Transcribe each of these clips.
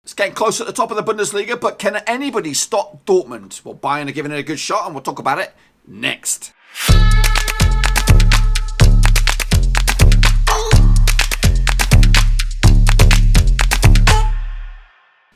It's getting close at the top of the Bundesliga, but can anybody stop Dortmund? Well, Bayern are giving it a good shot, and we'll talk about it next.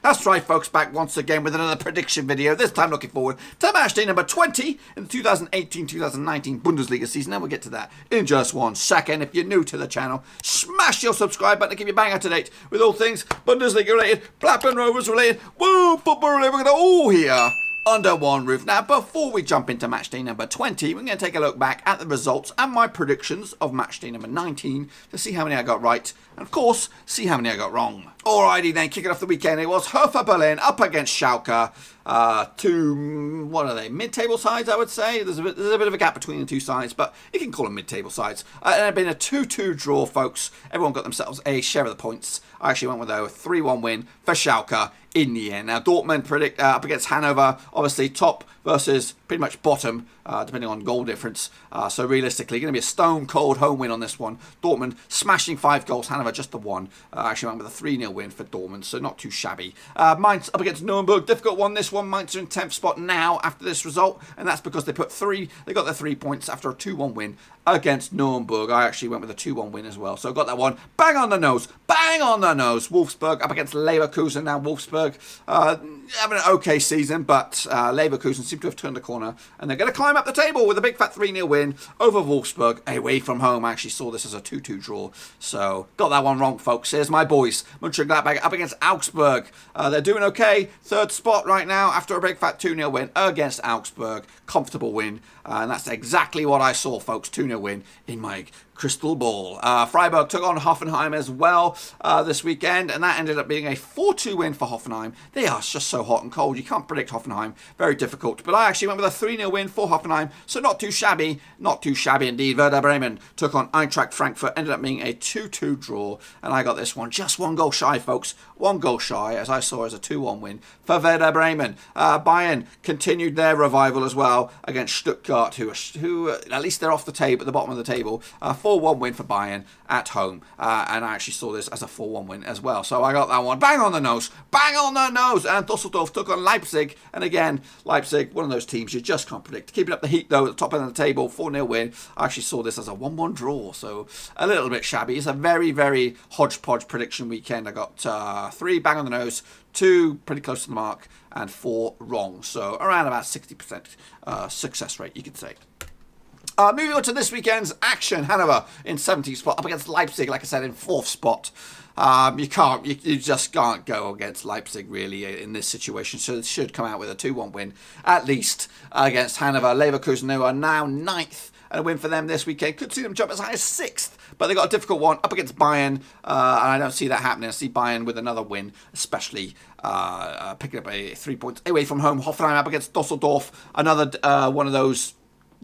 That's right, folks, back once again with another prediction video, this time looking forward to match day number 20 in the 2018-2019 Bundesliga season, and we'll get to that in just 1 second. If you're new to the channel, smash your subscribe button to keep you bang up to date with all things Bundesliga related, Blackburn Rovers related, woo, football related. We're going to all here under one roof. Now, before we jump into match day number 20, we're going to take a look back at the results and my predictions of match day number 19 to see how many I got right and, of course, see how many I got wrong. Alrighty then, kicking off the weekend, it was Hertha Berlin up against Schalke. Two, what are they, mid-table sides, I would say. There's a bit of a gap between the two sides, but you can call them mid-table sides. And it had been a 2-2 draw, folks. Everyone got themselves a share of the points. I actually went with a 3-1 win for Schalke in the end. Now, Dortmund up against Hannover, obviously top versus pretty much bottom, depending on goal difference. So realistically, going to be a stone-cold home win on this one. Dortmund smashing 5 goals, Hannover just the 1. I actually went with a 3-0 win for Dortmund, so not too shabby. Mainz up against Nürnberg, difficult one this one. Mainz are in 10th spot now after this result, and that's because they got their 3 points after a 2-1 win against Nürnberg. I actually went with a 2-1 win as well, so I got that one bang on the nose. Bang on the nose. Wolfsburg up against Leverkusen. Now Wolfsburg having an okay season, but Leverkusen seem to have turned the corner, and they're going to climb up the table with a big fat 3-0 win over Wolfsburg away from home. I actually saw this as a 2-2 draw, so got that one wrong, folks. Here's my boys, Mönchengladbach up against Augsburg. They're doing okay, 3rd spot right now after a big fat 2-0 win against Augsburg. Comfortable win, and that's exactly what I saw, folks. 2-0 win in my crystal ball. Freiburg took on Hoffenheim as well this weekend, and that ended up being a 4-2 win for Hoffenheim. They are just so hot and cold. You can't predict Hoffenheim. Very difficult. But I actually went with a 3-0 win for Hoffenheim, so not too shabby. Not too shabby indeed. Werder Bremen took on Eintracht Frankfurt. Ended up being a 2-2 draw, and I got this one just 1 goal shy, folks. 1 goal shy, as I saw as a 2-1 win for Werder Bremen. Bayern continued their revival as well against Stuttgart, who at least they're off the table, at the bottom of the table. 4-1 win for Bayern at home, and I actually saw this as a 4-1 win as well, so I got that one bang on the nose. Bang on the nose. And Düsseldorf took on Leipzig, and again, Leipzig, one of those teams you just can't predict. Keeping up the heat though at the top end of the table, 4-0 win. I actually saw this as a 1-1 draw, so a little bit shabby. It's a very, very hodgepodge prediction weekend. I got 3 bang on the nose, 2 pretty close to the mark, and 4 wrong, so around about 60% success rate, you could say. Moving on to this weekend's action, Hannover in 17th spot up against Leipzig, like I said, in 4th spot. You just can't go against Leipzig really in this situation, so it should come out with a 2-1 win at least against Hannover. Leverkusen, who are now 9th, and a win for them this weekend. Could see them jump as high as 6th, but they got a difficult one up against Bayern, and I don't see that happening. I see Bayern with another win, especially picking up a 3 points away from home. Hoffenheim up against Düsseldorf, another one of those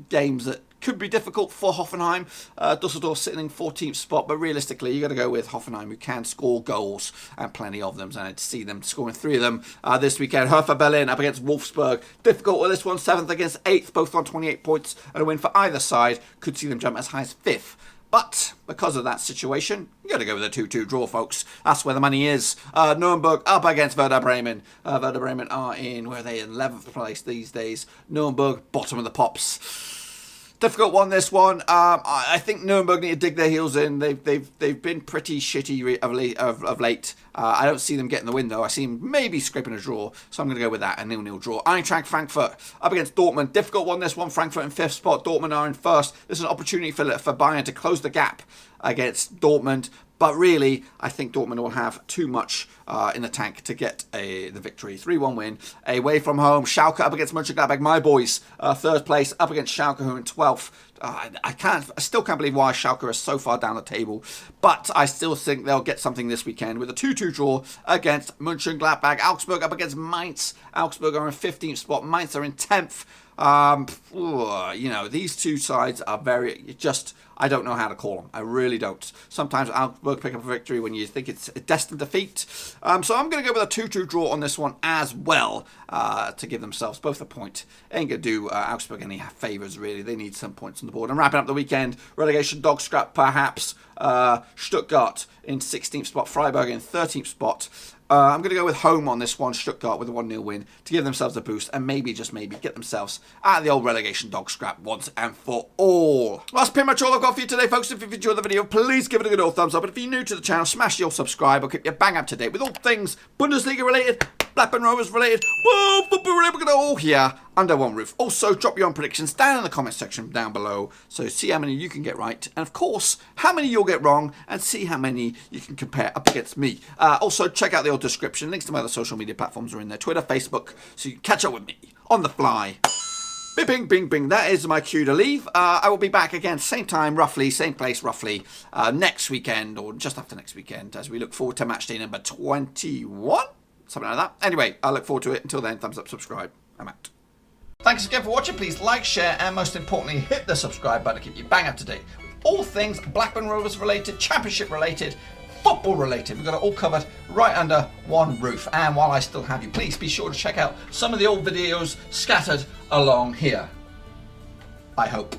games that could be difficult for Hoffenheim. Düsseldorf sitting in 14th spot, but realistically, you got to go with Hoffenheim, who can score goals, and plenty of them. And I'd see them scoring 3 of them this weekend. Hertha Berlin up against Wolfsburg. Difficult with this one, 7th against 8th, both on 28 points, and a win for either side. Could see them jump as high as 5th. But because of that situation, you got to go with a 2-2 draw, folks. That's where the money is. Nürnberg up against Werder Bremen. Werder Bremen are in, where are they, in 11th place these days. Nürnberg, bottom of the pops. Difficult one, this one. I think Nürnberg need to dig their heels in. They've been pretty shitty of late. I don't see them getting the win, though. I see them maybe scraping a draw, so I'm going to go with that, a 0-0 draw. Eintracht Frankfurt up against Dortmund. Difficult one, this one. Frankfurt in 5th spot. Dortmund are in 1st. This is an opportunity for Bayern to close the gap against Dortmund. But really, I think Dortmund will have too much in the tank to get the victory. 3-1 win away from home. Schalke up against Mönchengladbach. My boys, 3rd place up against Schalke, who are in 12th. I still can't believe why Schalke are so far down the table. But I still think they'll get something this weekend with a 2-2 draw against Mönchengladbach. Augsburg up against Mainz. Augsburg are in 15th spot. Mainz are in 10th. These two sides are very I don't know how to call them. I really don't. Sometimes Augsburg pick up a victory when you think it's a destined defeat. So I'm going to go with a 2-2 draw on this one as well to give themselves both a point. Ain't going to do Augsburg any favours, really. They need some points on the board. And wrapping up the weekend, relegation dog scrap perhaps Stuttgart in 16th spot, Freiburg in 13th spot. I'm going to go with home on this one, Stuttgart with a 1-0 win to give themselves a boost and maybe, just maybe, get themselves out of the old relegation dog scrap once and for all. Well, that's pretty much all I've got for you today, folks. If you've enjoyed the video, please give it a good old thumbs up. And if you're new to the channel, smash the old subscribe. I'll keep you bang up to date with all things Bundesliga related, Blackburn Rovers related, whoa, football related. We're going to all here under one roof. Also, drop your own predictions down in the comment section down below. So see how many you can get right. And of course, how many you'll get wrong. And see how many you can compare up against me. Also, check out the old description. Links to my other social media platforms are in there. Twitter, Facebook. So you can catch up with me on the fly. Bing, bing, bing, bing. That is my cue to leave. I will be back again, same time, roughly, same place, roughly, next weekend or just after next weekend as we look forward to match day number 21. Something like that. Anyway, I look forward to it. Until then, thumbs up, subscribe. I'm out. Thanks again for watching. Please like, share, and most importantly, hit the subscribe button to keep you bang up to date with all things Blackburn Rovers related, Championship related, football related. We've got it all covered right under one roof. And while I still have you, please be sure to check out some of the old videos scattered along here. I hope.